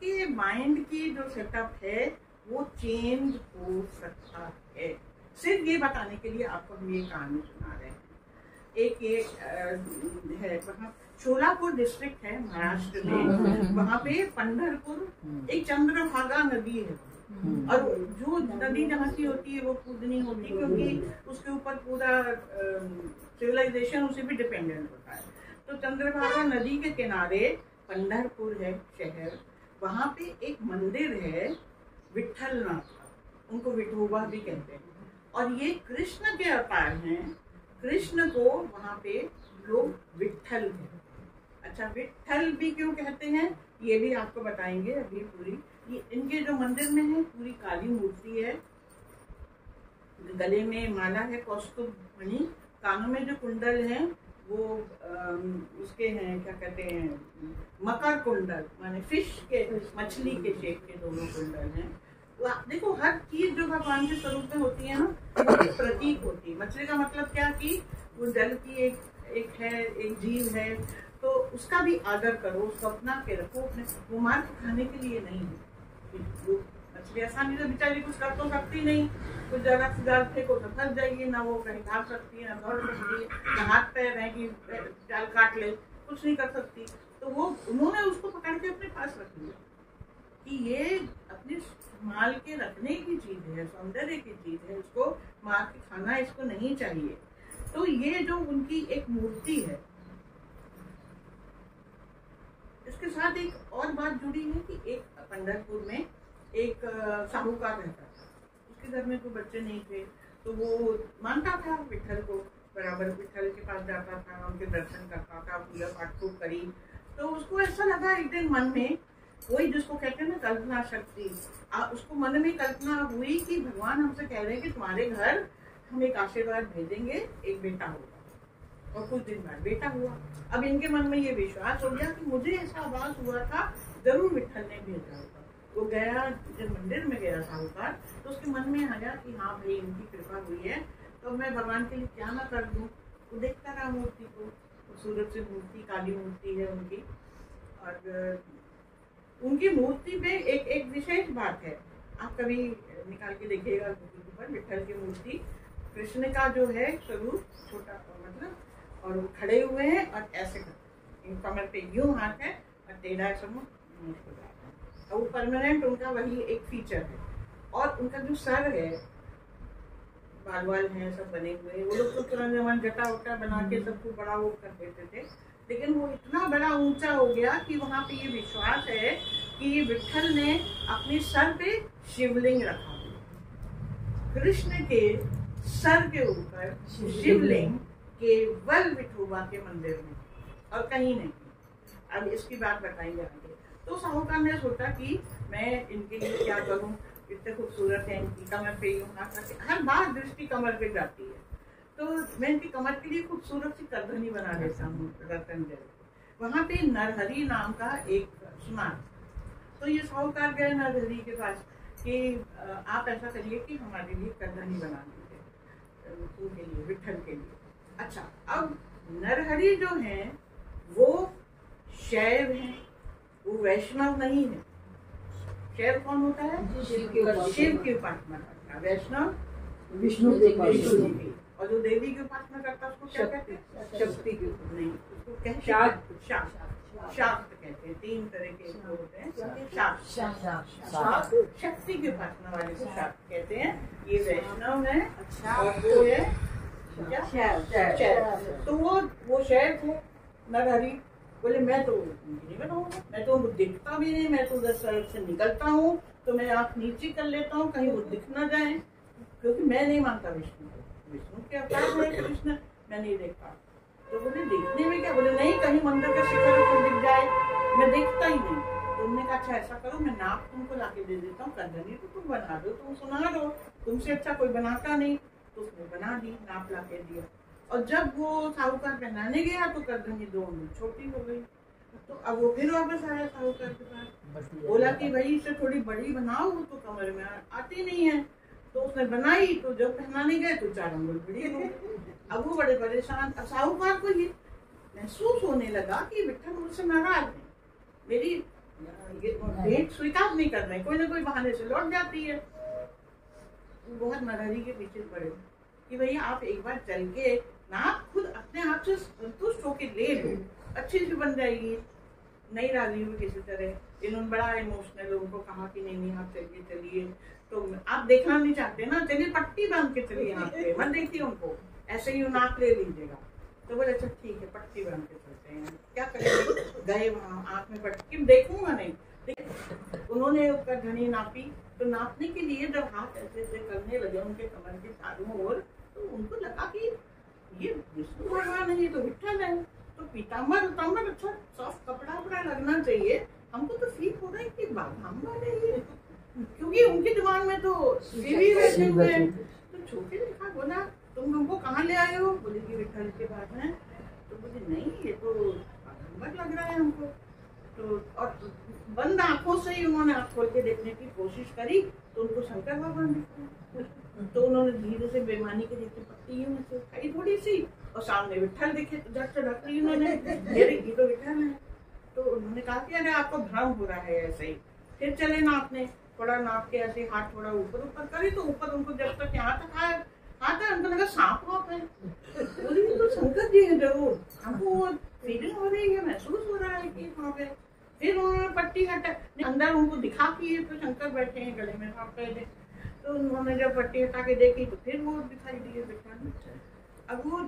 आपके माइंड की जो सेटअप है वो चेंज हो सकता है। सिर्फ ये बताने के लिए आपको हम ये कहानी सुना रहे हैं। एक ये है वहाँ शोलापुर डिस्ट्रिक्ट है महाराष्ट्र में, वहाँ पे पंढरपुर एक चंद्रभागा नदी है, और जो नदी जहाँ की होती है वो पूजनी होती है क्योंकि उसके ऊपर पूरा सिविलाइजेशन उसी पे डिपेंडेंट होता है। तो चंद्रभागा नदी के किनारे पंढरपुर है शहर, वहाँ पे एक मंदिर है विठल नाथ का, उनको विठोबा भी कहते हैं, और ये कृष्ण के अवतार हैं। कृष्ण को वहाँ पे लोग विठल कहते हैं। अच्छा, विठल भी क्यों कहते हैं ये भी आपको बताएंगे अभी पूरी। ये इनके जो मंदिर में है पूरी काली मूर्ति है, गले में माला है कौस्तुभ मणि, कानों में जो कुंडल हैं वो उसके हैं क्या कहते हैं मकर कुंडल, माने फिश के, मछली के शेप के दोनों कुंडल हैं। देखो हर चीज जो भगवान के स्वरूप में होती है ना एक प्रतीक होती है। मछली का मतलब क्या कि वो जल की एक है, एक जीव है, तो उसका भी आदर करो, उसको अपना के रखो, अपने वो मार के खाने के लिए नहीं है। वो मछली आसानी से बेचारी कुछ कर तो सकती नहीं, कुछ जगह से जाल फेंको तो फंस जाएगी, ना वो कहीं भाग सकती है, ना दौड़ सकती है, ना हाथ पैर है कि जाल काट ले, कुछ नहीं कर सकती। तो वो उन्होंने उसको पकड़ के अपने पास रख लिया कि ये अपने संभाल के रखने की चीज है, सौंदर्य की चीज है, इसको मार के खाना इसको नहीं चाहिए। तो ये जो उनकी एक मूर्ति है, इसके साथ एक और बात जुड़ी है कि एक पंढरपुर में एक साहूकार रहता था, उसके घर में कोई बच्चे नहीं थे, तो वो मानता था विठल को, बराबर विठल के पास जाता था, उनके दर्शन करता था, पूजा पाठ खूब करी। तो उसको ऐसा लगा एक दिन मन में, वही जिसको कहते हैं ना कल्पना शक्ति, उसको मन में कल्पना हुई कि भगवान हमसे कह रहे हैं कि तुम्हारे घर हम एक आशीर्वाद भेजेंगे, एक बेटा होगा। और कुछ दिन बाद बेटा हुआ। अब इनके मन में ये विश्वास हो गया कि मुझे ऐसा आवाज हुआ था, जरूर विठल ने भेजा होगा। वो गया, जब मंदिर में गया साहूकार, तो उसके मन में आया कि हाँ भाई इनकी कृपा हुई है, तो मैं भगवान के लिए क्या ना कर दूं। वो देखता रहा मूर्ति को, खूबसूरत सी मूर्ति, काली मूर्ति है उनकी, और उनकी मूर्ति पे एक विशेष बात है, आप कभी निकाल के देखिएगा गूगल पर, विठल की मूर्ति, कृष्ण का जो है स्वरूप छोटा मतलब, और वो खड़े हुए हैं और ऐसे करते, कमर पे यूं हाथ है और टेढ़ा ऐसा मुंह हो जाता है, और वो परमानेंट उनका वही एक फीचर है। और उनका जो सर है, बाल बाल हैं सब बने हुए, वो लोग तो पुराने जमाने जटा वटा बना के सबको बड़ा वो कर देते थे, लेकिन वो इतना बड़ा ऊंचा हो गया कि वहां पे ये विश्वास है कि विठल ने अपने सर पे शिवलिंग रखा। कृष्ण के सर के ऊपर शिवलिंग केवल विठोबा के मंदिर में, और कहीं नहीं। अब इसकी बात बताएंगे आगे। तो साहूकार ने सोचा कि मैं इनके लिए क्या करूं, इतने खूबसूरत है, इनकी कमर पे यूं हाथ रखे, हर बार दृष्टि कमर पे जाती है, तो मैं इनकी कमर के लिए खूबसूरत सी करधनी बना देता हूँ रतन जल। वहाँ पे नरहरि नाम का एक स्मारक, तो ये साहूकार गए नरहरि के पास कि आप ऐसा करिए कि हमारे लिए करधनी बना दीजिए उनके लिए, विठल के लिए। अच्छा, अब नरहरि जो है वो शैव है, वो वैष्णव नहीं है। शैव कौन होता है? शिव की उपासना करता है। वैष्णव विष्णु की, और जो देवी की उपासना करता है उसको क्या कहते हैं? शक्ति की, नहीं उसको कहते हैं शाक्त कहते हैं। तीन तरह के होते हैं, शक्ति की उपासना वाले को शाक्त कहते हैं। ये वैष्णव है, और वो है क्या? तो वो शैव थे नरहरि। बोले मैं तो नहीं बनाऊंगा, मैं तो दिखता भी नहीं, मैं तो उधर सड़क से निकलता हूँ तो मैं आँख नीचे कर लेता हूँ कहीं वो दिख ना जाए, क्योंकि मैं नहीं मानता विष्णु को। विष्णु के अवतार है कृष्ण, मैं नहीं देखता। तो बोले देखने में क्या? बोले नहीं, कहीं मंदिर के शिखर को दिख जाए, मैं देखता ही नहीं। तो उन्होंने कहा अच्छा ऐसा करो, मैं नाप तुमको लाके दे देता हूँ, करधनी तो तुम बना दो, तुम सुना दो, तुमसे अच्छा कोई बनाता नहीं। तो उसने बना दी, नाप लाके दिया, और जब वो साहूकार पहनाने गया तो करधनी 2 उंगली छोटी हो गई। तो अब वो फिर वापस आया साहूकार के पास, बोला कि भाई इसे थोड़ी बड़ी बनाओ, वो तो कमर में आती नहीं है। तो उसने बनाई, तो जब पहनाने गए तो 4 उंगली बड़ी हो गई। अब वो बड़े परेशान। अब साहूकार को ये महसूस होने लगा कि विठल मुझसे नाराज है, मेरी भेंट स्वीकार नहीं कर रहे, कोई ना कोई बहाने से लौट जाती है। बहुत नरहरी के पीछे पड़े कि भैया आप एक बार चल के ना खुद अपने आप से संतुष्ट होके ले लो, अच्छी सी बन जाएगी। नहीं राजी हुई किसी तरह, इन्होंने बड़ा इमोशनल उनको कहा कि नहीं नहीं आप चलिए चलिए, तो आप देखना नहीं चाहते ना, चलिए पट्टी बांध के चलिए यहाँ पे, मत देखिए उनको, ऐसे ही नाक ले लीजिएगा। तो बोले अच्छा ठीक है पट्टी बांध के चलते हैं, क्या करेंगे। गए वहाँ आँख में पट्टी, देखूंगा नहीं। उन्होंने उसका घड़ी नापी, तो नापने के लिए जब हाथ ऐसे ऐसे करने लगे उनके कमर के चारों ओर, तो उनको लगा कि ये विष्णु भगवान है, ये तो विठ्ठल है। तो पीताम्बर उताम्बर अच्छा सॉफ्ट कपड़ा वपड़ा लगना चाहिए, हमको तो फील हो रहा है कि बाघाम्बर है ये, क्योंकि उनके दिमाग में तो देवी बैठे हुए हैं। तो छोटे लिखा बोला तुम हमको कहाँ ले आए हो, बोले कि विठ्ठल के पास है। तो बोले नहीं ये तो बाघाम्बर लग रहा है हमको। तो और बंद आंखों से ही उन्होंने आँख खोल के देखने की कोशिश करी, तो उनको शंकर भगवान दिखे। तो उन्होंने धीरे से बेईमानी के देखते पट्टी में से उठाई थोड़ी सी, और सामने विठ्ठल दिखे, तो झट से ढक ली उन्होंने, ये तो विठ्ठल है। तो उन्होंने कहा कि अरे आपको भ्रम हो रहा है ऐसे ही। फिर चले नापने, थोड़ा नाप के ऐसे हाथ थोड़ा ऊपर ऊपर करे, तो ऊपर उनको जब तक यहाँ तक आया उनको लगा सांप वाप है। बोली तो शंकर जी है जरूर, हमको फीलिंग हो रही है, महसूस हो रहा है कि वहाँ पे। फिर उन्होंने पट्टी हटा, अंदर उनको दिखा कि तो शंकर बैठे हैं, गले में सांप गए थे। तो उन्होंने जब पट्टी हटा के देखी तो फिर वो दिखाई दिए विठ्ठल। अब वो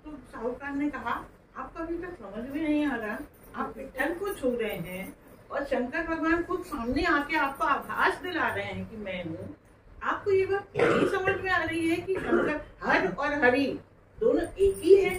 तो साहूकार ने कहा आपको अभी तक समझ में नहीं आ रहा, आप विठ्ठल को छू रहे हैं और शंकर भगवान खुद सामने आके आपको आभास दिला रहे हैं कि मैं हूँ। आपको ये बात नहीं समझ में आ रही है कि शंकर हर और हरि दोनों एक ही है।